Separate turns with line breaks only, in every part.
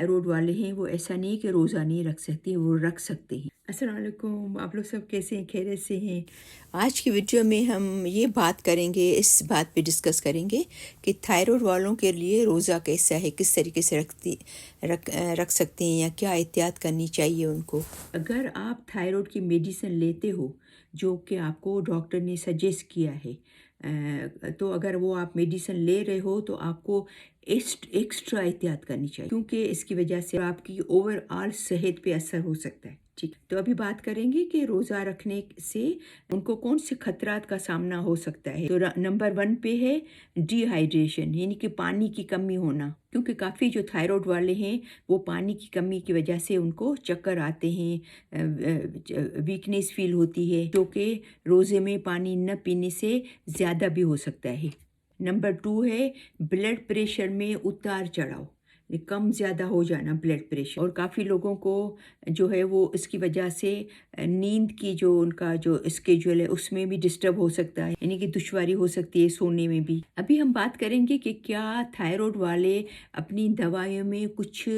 Thyroid वाले हैं वो ऐसा नहीं कि रोज़ा नहीं रख सकते, वो रख सकते हैं। अस्सलाम वालेकुम, आप लोग सब कैसे हैं? खैरियत से हैं? आज की वीडियो में हम ये बात करेंगे, इस बात पे डिस्कस करेंगे कि थायराइड वालों के लिए रोज़ा कैसा है, किस तरीके से रख सकते हैं या क्या एहतियात करनी चाहिए उनको। अगर आप थायराइड की मेडिसिन लेते हो जो कि आपको डॉक्टर ने सजेस्ट किया है, तो अगर वो आप मेडिसिन ले रहे हो तो आपको एक्स्ट्रा एहतियात करनी चाहिए, क्योंकि इसकी वजह से आपकी ओवरऑल सेहत पे असर हो सकता है। ठीक, तो अभी बात करेंगे कि रोज़ा रखने से उनको कौन से खतरात का सामना हो सकता है। तो नंबर 1 पे है डिहाइड्रेशन, यानी कि पानी की कमी होना, क्योंकि काफ़ी जो थायराइड वाले हैं वो पानी की कमी की वजह से उनको चक्कर आते हैं, वीकनेस फील होती है, जो कि रोज़े में पानी न पीने से ज़्यादा भी हो सकता है। नंबर 2 है ब्लड प्रेशर में उतार चढ़ाव, कम ज़्यादा हो जाना ब्लड प्रेशर, और काफ़ी लोगों को जो है वो इसकी वजह से नींद की जो उनका जो स्केड्यूल है उसमें भी डिस्टर्ब हो सकता है, यानी कि दुश्वारी हो सकती है सोने में भी। अभी हम बात करेंगे कि क्या थायराइड वाले अपनी दवाइयों में कुछ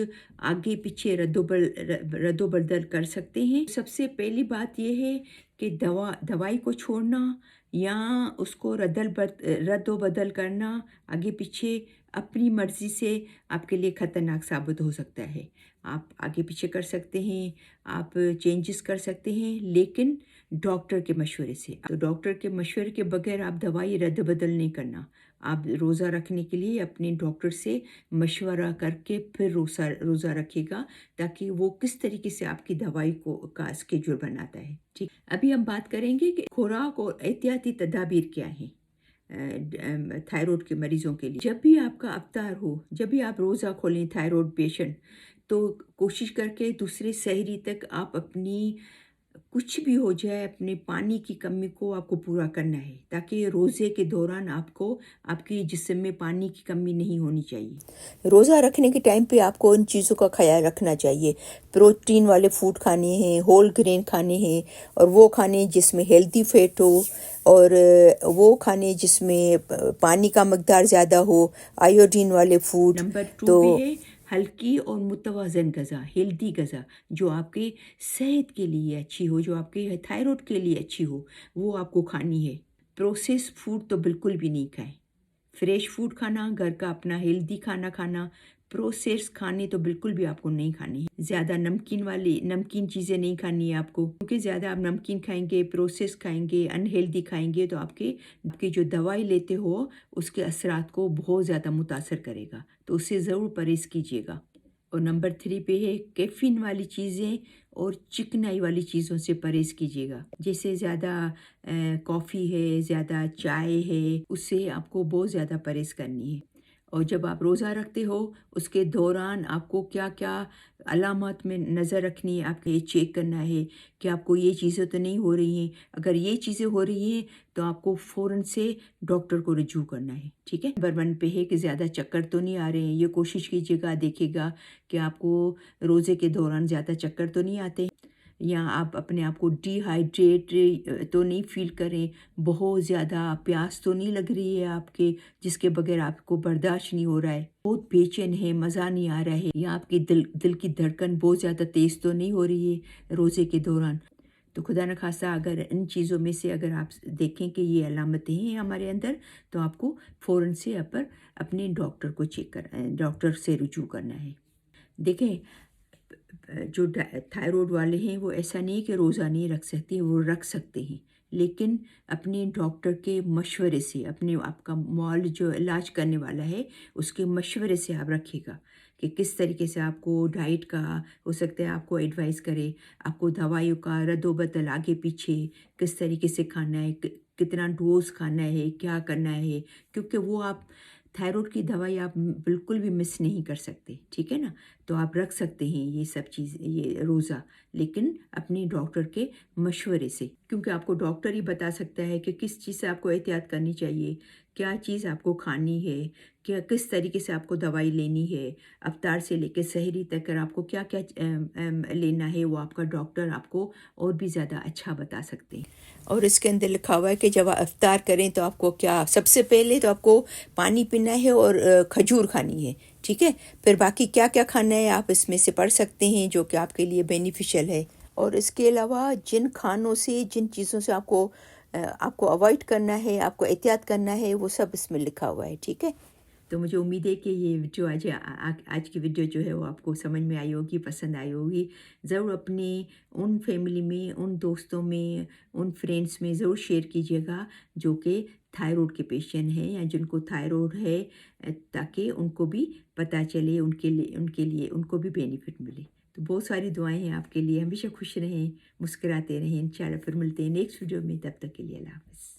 आगे पीछे रद्दोबदल कर सकते हैं। सबसे पहली बात यह है कि दवाई को छोड़ना या उसको रद्दोबदल करना आगे पीछे अपनी मर्ज़ी से आपके लिए ख़तरनाक साबित हो सकता है। आप आगे पीछे कर सकते हैं, आप चेंजेस कर सकते हैं, लेकिन डॉक्टर के मशवरे से। तो डॉक्टर के मशवरे के बगैर आप दवाई रद्द-बदल नहीं करना। आप रोज़ा रखने के लिए अपने डॉक्टर से मशवरा करके फिर रोज़ा रखिएगा, ताकि वो किस तरीके से आपकी दवाई का स्केड्यूल बनाता है। ठीक, अभी हम बात करेंगे कि खुराक और एहतियाती तदाबीर क्या हैं थायराइड के मरीज़ों के लिए। जब भी आपका अफ्तार हो, जब भी आप रोज़ा खोलें थायराइड पेशेंट, तो कोशिश करके दूसरे सहरी तक आप अपनी कुछ भी हो जाए अपने पानी की कमी को आपको पूरा करना है, ताकि रोज़े के दौरान आपको आपकी जिस्म में पानी की कमी नहीं होनी चाहिए। रोज़ा रखने के टाइम पे आपको इन चीज़ों का ख्याल रखना चाहिए। प्रोटीन वाले फूड खाने हैं, होल ग्रेन खाने हैं, और वो खाने जिसमें हेल्दी फैट हो, और वो खाने जिसमें पानी का मकदार ज़्यादा हो, आयोडीन वाले फूड। नंबर 2 तो पे है हल्की और मुतवाज़न ग़ज़ा, हेल्दी ग़ज़ा, जो आपके सेहत के लिए अच्छी हो, जो आपके थायराइड के लिए अच्छी हो, वो आपको खानी है। प्रोसेस्ड फूड तो बिल्कुल भी नहीं खाएं। फ्रेश फूड खाना, घर का अपना हेल्दी खाना खाना, प्रोसेस्ड खाने तो बिल्कुल भी आपको नहीं खाने हैं। ज़्यादा नमकीन चीज़ें नहीं खानी है आपको, क्योंकि ज़्यादा आप नमकीन खाएंगे, प्रोसेस खाएंगे, अनहेल्दी खाएंगे, तो आपकी जो दवाई लेते हो उसके असरात को बहुत ज़्यादा मुतासर करेगा, तो उससे ज़रूर परहेज़ कीजिएगा। और नंबर 3 पे है कैफ़ीन वाली चीज़ें और चिकनाई वाली चीज़ों से परहेज़ कीजिएगा। जैसे ज़्यादा कॉफ़ी है, ज़्यादा चाय है, उससे आपको बहुत ज़्यादा परहेज़ करनी है। और जब आप रोज़ा रखते हो उसके दौरान आपको क्या-क्या अलामत में नज़र रखनी है, आपको ये चेक करना है कि आपको ये चीज़ें तो नहीं हो रही हैं। अगर ये चीज़ें हो रही हैं तो आपको फ़ौरन से डॉक्टर को रुजू करना है। ठीक है, नंबर 1 पे है कि ज़्यादा चक्कर तो नहीं आ रहे हैं, ये कोशिश कीजिएगा, देखिएगा कि आपको रोज़े के दौरान ज़्यादा चक्कर तो नहीं आते, या आप अपने आप को डिहाइड्रेट तो नहीं फ़ील करें, बहुत ज़्यादा प्यास तो नहीं लग रही है आपके, जिसके बगैर आपको बर्दाश्त नहीं हो रहा है, बहुत बेचैन है, मज़ा नहीं आ रहा है, या आपकी दिल की धड़कन बहुत ज़्यादा तेज़ तो नहीं हो रही है रोज़े के दौरान। तो खुदा न खास्ता अगर इन चीज़ों में से अगर आप देखें कि ये अलामतें हैं हमारे अंदर, तो आपको फ़ौरन से अपने डॉक्टर को डॉक्टर से रुजू करना है। देखें, जो थायराइड वाले हैं वो ऐसा नहीं कि रोज़ा नहीं रख सकते, वो रख सकते हैं, लेकिन अपने डॉक्टर के मशवरे से, अपने आपका मौल जो इलाज करने वाला है उसके मशवरे से आप रखिएगा कि किस तरीके से आपको डाइट का हो सकता है आपको एडवाइस करे, आपको दवाइयों का रद्दोबदल आगे पीछे किस तरीके से खाना है, कितना डोज खाना है, क्या करना है, क्योंकि वो आप थायराइड की दवाई आप बिल्कुल भी मिस नहीं कर सकते। ठीक है ना, तो आप रख सकते हैं ये सब चीज़, ये रोज़ा, लेकिन अपने डॉक्टर के मशवरे से, क्योंकि आपको डॉक्टर ही बता सकता है कि किस चीज़ से आपको एहतियात करनी चाहिए, क्या चीज़ आपको खानी है, क्या किस तरीके से आपको दवाई लेनी है, अफ्तार से लेकर सहरी तक कर आपको क्या क्या लेना है, वो आपका डॉक्टर आपको और भी ज़्यादा अच्छा बता सकते हैं। और इसके अंदर लिखा हुआ है कि जब आप इफ्तार करें तो आपको क्या, सबसे पहले तो आपको पानी पीना है और खजूर खानी है, ठीक है। फिर बाकी क्या क्या खाना है आप इसमें से पढ़ सकते हैं जो कि आपके लिए बेनिफिशियल है। और इसके अलावा जिन खानों से, जिन चीज़ों से आपको अवॉइड करना है, आपको एहतियात करना है, वो सब इसमें लिखा हुआ है, ठीक है। तो मुझे उम्मीद है कि ये जो आज की वीडियो जो है वो आपको समझ में आई होगी, पसंद आई होगी। ज़रूर अपने उन फैमिली में, उन दोस्तों में, उन फ्रेंड्स में ज़रूर शेयर कीजिएगा जो कि थायराइड के पेशेंट हैं या जिनको थायराइड है, ताकि उनको भी पता चले, उनके लिए उनको भी बेनिफिट मिले। तो बहुत सारी दुआएं हैं आपके लिए। हमेशा खुश रहें, मुस्कुराते रहें। इंशाल्लाह फिर मिलते हैं नेक्स्ट वीडियो में। तब तक के लिए अल्लाह हाफ़िज़।